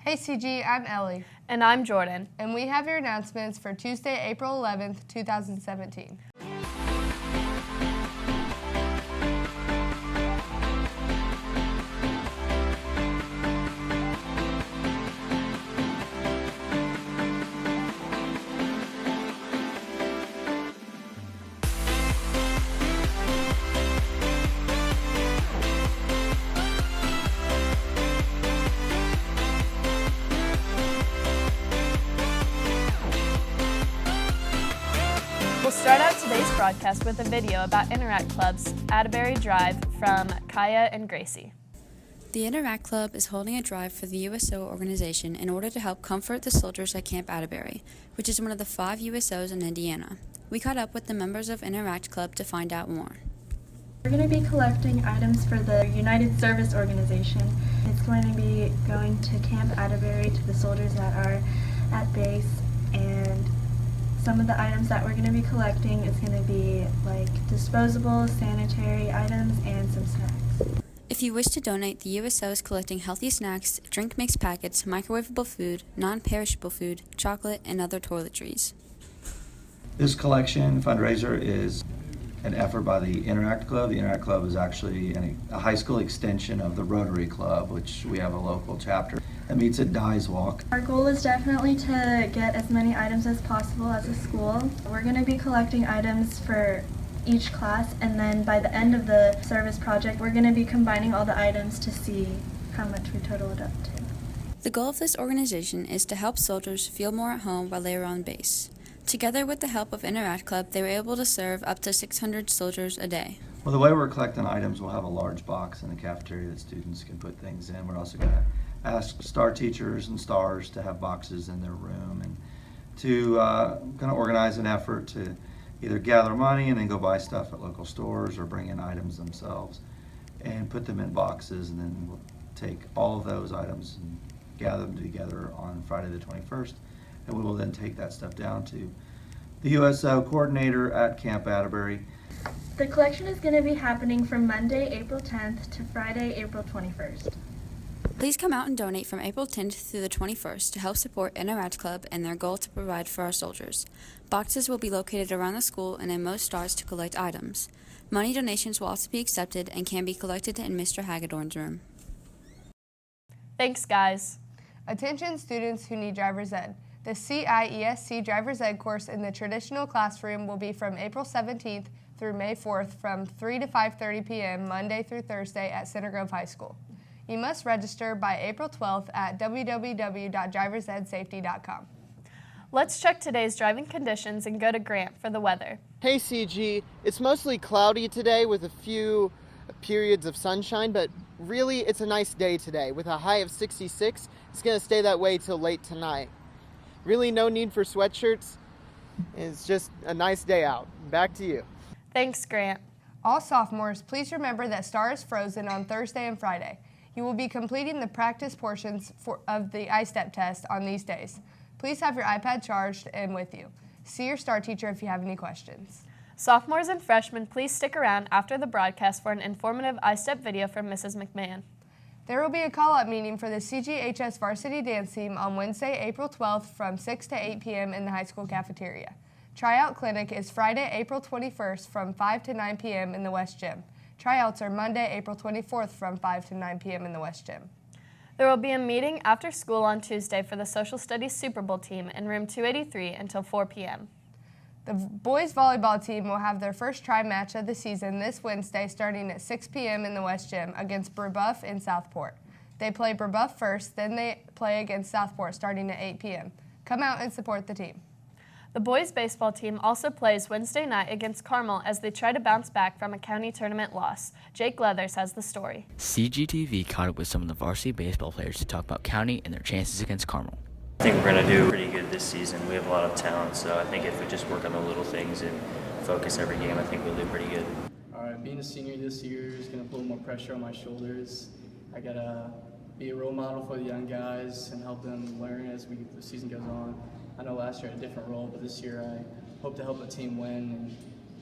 Hey CG, I'm Ellie. And I'm Jordan. And we have your announcements for Tuesday, April 11th, 2017. We'll start out today's broadcast with a video about Interact Club's Atterbury Drive from Kaya and Gracie. The Interact Club is holding a drive for the USO organization in order to help comfort the soldiers at Camp Atterbury, which is one of the 5 USOs in Indiana. We caught up with the members of Interact Club to find out more. We're going to be collecting items for the United Service Organization. It's going to be going to Camp Atterbury to the soldiers that are at base, and some of the items that we're going to be collecting is going to be like disposable, sanitary items, and some snacks. If you wish to donate, the USO is collecting healthy snacks, drink mix packets, microwavable food, non-perishable food, chocolate, and other toiletries. This collection fundraiser is an effort by the Interact Club. The Interact Club is actually a high school extension of the Rotary Club, which we have a local chapter that meets at Dyes Walk. Our goal is definitely to get as many items as possible as a school. We're going to be collecting items for each class, and then by the end of the service project, we're going to be combining all the items to see how much we total it up to. The goal of this organization is to help soldiers feel more at home while they are on base. Together with the help of Interact Club, they were able to serve up to 600 soldiers a day. Well, the way we're collecting items, we'll have a large box in the cafeteria that students can put things in. We're also going to ask STAR teachers and STARs to have boxes in their room, and to kind of organize an effort to either gather money and then go buy stuff at local stores, or bring in items themselves and put them in boxes, and then we'll take all of those items and gather them together on Friday the 21st, and we will then take that stuff down to the USO coordinator at Camp Atterbury. The collection is going to be happening from Monday, April 10th to Friday, April 21st. Please come out and donate from April 10th through the 21st to help support Interact Club and their goal to provide for our soldiers. Boxes will be located around the school and in most stars to collect items. Money donations will also be accepted and can be collected in Mr. Hagedorn's room. Thanks, guys. Attention students who need driver's ed. The CIESC driver's ed course in the traditional classroom will be from April 17th through May 4th from 3 to 5:30 p.m. Monday through Thursday at Center Grove High School. You must register by April 12th at www.driversedsafety.com. Let's check today's driving conditions and go to Grant for the weather. Hey CG, it's mostly cloudy today with a few periods of sunshine, but really it's a nice day today with a high of 66. It's going to stay that way till late tonight. Really no need for sweatshirts. It's just a nice day out. Back to you. Thanks, Grant. All sophomores, please remember that STAR is frozen on Thursday and Friday. You will be completing the practice portions of the I-STEP test on these days. Please have your iPad charged and with you. See your STAR teacher if you have any questions. Sophomores and freshmen, please stick around after the broadcast for an informative I-STEP video from Mrs. McMahon. There will be a call-up meeting for the CGHS varsity dance team on Wednesday, April 12th from 6 to 8 p.m. in the high school cafeteria. Tryout clinic is Friday, April 21st from 5 to 9 p.m. in the West Gym. Tryouts are Monday, April 24th from 5 to 9 p.m. in the West Gym. There will be a meeting after school on Tuesday for the Social Studies Super Bowl team in room 283 until 4 p.m. The boys volleyball team will have their first try match of the season this Wednesday starting at 6 p.m. in the West Gym against Brebeuf in Southport. They play Brebeuf first, then they play against Southport starting at 8 p.m. Come out and support the team. The boys baseball team also plays Wednesday night against Carmel as they try to bounce back from a county tournament loss. Jake Leathers has the story. CGTV caught up with some of the varsity baseball players to talk about county and their chances against Carmel. I think we're going to do pretty good this season. We have a lot of talent, so I think if we just work on the little things and focus every game, I think we'll do pretty good. All right, being a senior this year is going to put more pressure on my shoulders. I got to be a role model for the young guys and help them learn as the season goes on. I know last year I had a different role, but this year I hope to help the team win and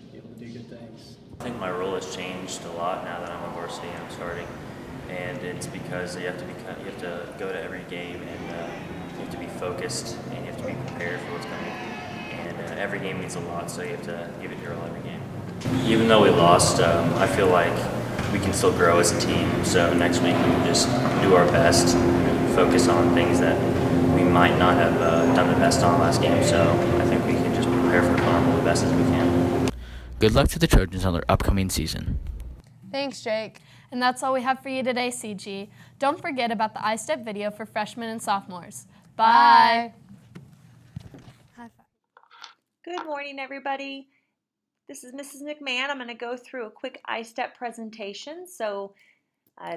be able to do good things. I think my role has changed a lot now that I'm a varsity and I'm starting, and it's because you have to go to every game and focused and you have to be prepared for what's coming. And every game means a lot, so you have to give it your all every game. Even though we lost, I feel like we can still grow as a team. So next week we can just do our best and focus on things that we might not have done the best on last game. So I think we can just prepare for Carmel the best as we can. Good luck to the Trojans on their upcoming season. Thanks, Jake. And that's all we have for you today, CG. Don't forget about the iStep video for freshmen and sophomores. Bye. High five. Good morning, everybody. This is Mrs. McMahon. I'm going to go through a quick iStep presentation, so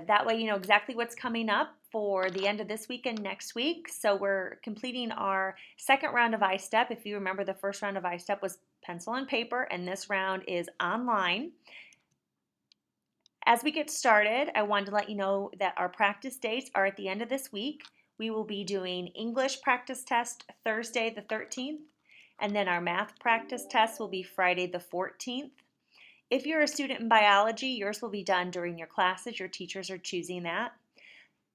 that way you know exactly what's coming up for the end of this week and next week. So we're completing our second round of iStep. If you remember, the first round of iStep was pencil and paper, and this round is online. As we get started, I wanted to let you know that our practice dates are at the end of this week. We will be doing English practice test Thursday the 13th, and then our math practice test will be Friday the 14th. If you're a student in biology, yours will be done during your classes. Your teachers are choosing that.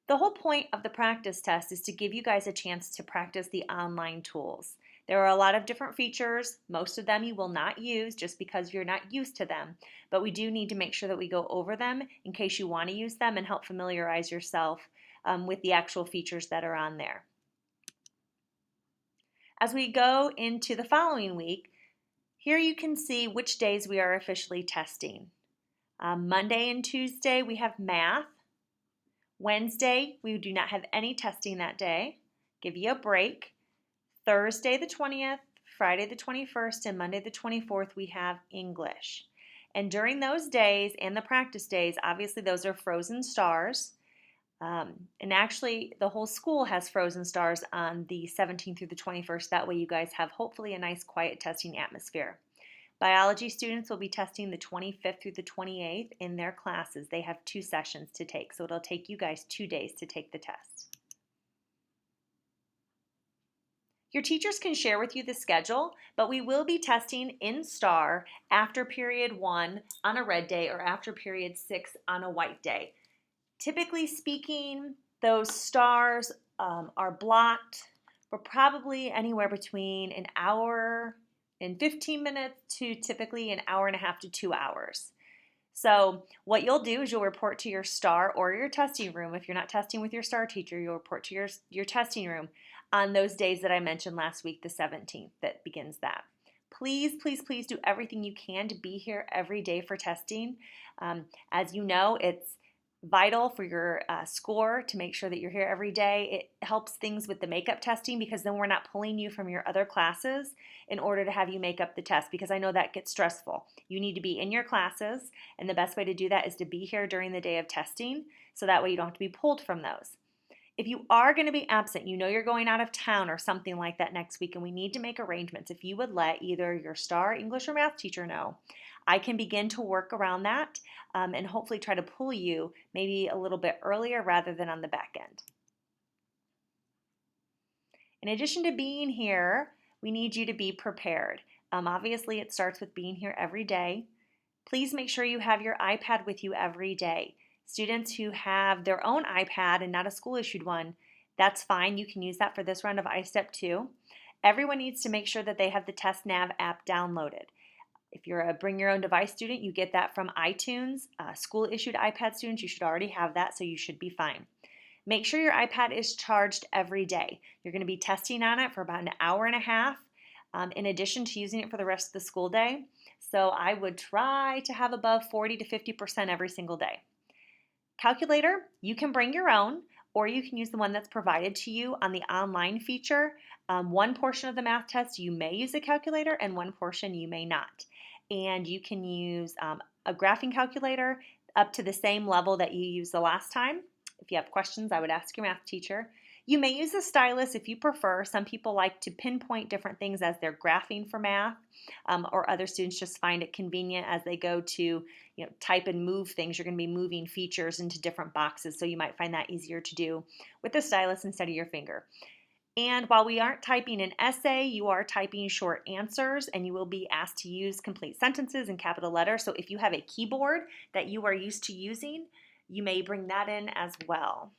The whole point of the practice test is to give you guys a chance to practice the online tools. There are a lot of different features. Most of them you will not use just because you're not used to them, but we do need to make sure that we go over them in case you want to use them and help familiarize yourself with the actual features that are on there. As we go into the following week, here you can see which days we are officially testing. Monday and Tuesday we have math. Wednesday we do not have any testing that day. Give you a break. Thursday the 20th, Friday the 21st, and Monday the 24th we have English. And during those days and the practice days, obviously those are frozen stars. And actually the whole school has frozen stars on the 17th through the 21st. That way you guys have hopefully a nice quiet testing atmosphere. Biology students will be testing the 25th through the 28th in their classes. They have 2 sessions to take, so it'll take you guys 2 days to take the test. Your teachers can share with you the schedule, but we will be testing in STAR after period 1 on a red day or after period 6 on a white day. Typically speaking, those stars are blocked for probably anywhere between an hour and 15 minutes to typically an hour and a half to 2 hours. So what you'll do is you'll report to your STAR or your testing room. If you're not testing with your STAR teacher, you'll report to your testing room on those days that I mentioned last week, the 17th, that begins that. Please, please, please do everything you can to be here every day for testing. As you know, it's vital for your score to make sure that you're here every day. It helps things with the makeup testing because then we're not pulling you from your other classes in order to have you make up the test, because I know that gets stressful. You need to be in your classes, and the best way to do that is to be here during the day of testing, so that way you don't have to be pulled from those. If you are going to be absent, you know you're going out of town or something like that next week, and we need to make arrangements. If you would let either your STAR English or math teacher know, I can begin to work around that and hopefully try to pull you maybe a little bit earlier rather than on the back end. In addition to being here, we need you to be prepared. Obviously, it starts with being here every day. Please make sure you have your iPad with you every day. Students who have their own iPad and not a school-issued one, that's fine. You can use that for this round of iStep too. Everyone needs to make sure that they have the TestNav app downloaded. If you're a bring your own device student, you get that from iTunes. School-issued iPad students, you should already have that, so you should be fine. Make sure your iPad is charged every day. You're going to be testing on it for about an hour and a half, in addition to using it for the rest of the school day. So I would try to have above 40 to 50% every single day. Calculator, you can bring your own, or you can use the one that's provided to you on the online feature. One portion of the math test you may use a calculator, and one portion you may not. And you can use a graphing calculator up to the same level that you used the last time. If you have questions, I would ask your math teacher. You may use a stylus if you prefer. Some people like to pinpoint different things as they're graphing for math, or other students just find it convenient as they go to type and move things. You're going to be moving features into different boxes, so you might find that easier to do with the stylus instead of your finger. And while we aren't typing an essay, you are typing short answers, and you will be asked to use complete sentences in capital letters. So if you have a keyboard that you are used to using, you may bring that in as well.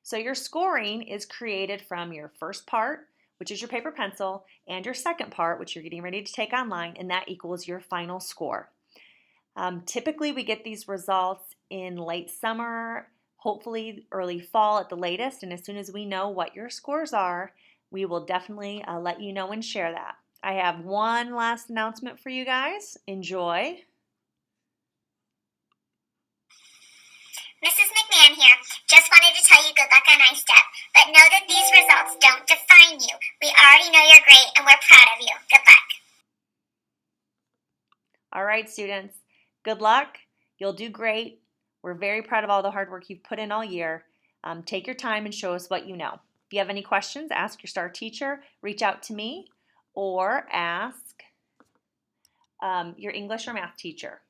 So your scoring is created from your first part, which is your paper pencil, and your second part, which you're getting ready to take online, and that equals your final score. Typically, we get these results in late summer, hopefully early fall at the latest, and as soon as we know what your scores are, we will definitely let you know and share that. I have one last announcement for you guys. Enjoy. Mrs. McMahon here. Just wanted to tell you good luck on I-STEP, but know that these results don't define you. We already know you're great and we're proud of you. Good luck. All right, students. Good luck. You'll do great. We're very proud of all the hard work you've put in all year. Take your time and show us what you know. If you have any questions, ask your STAR teacher, reach out to me, or ask your English or math teacher.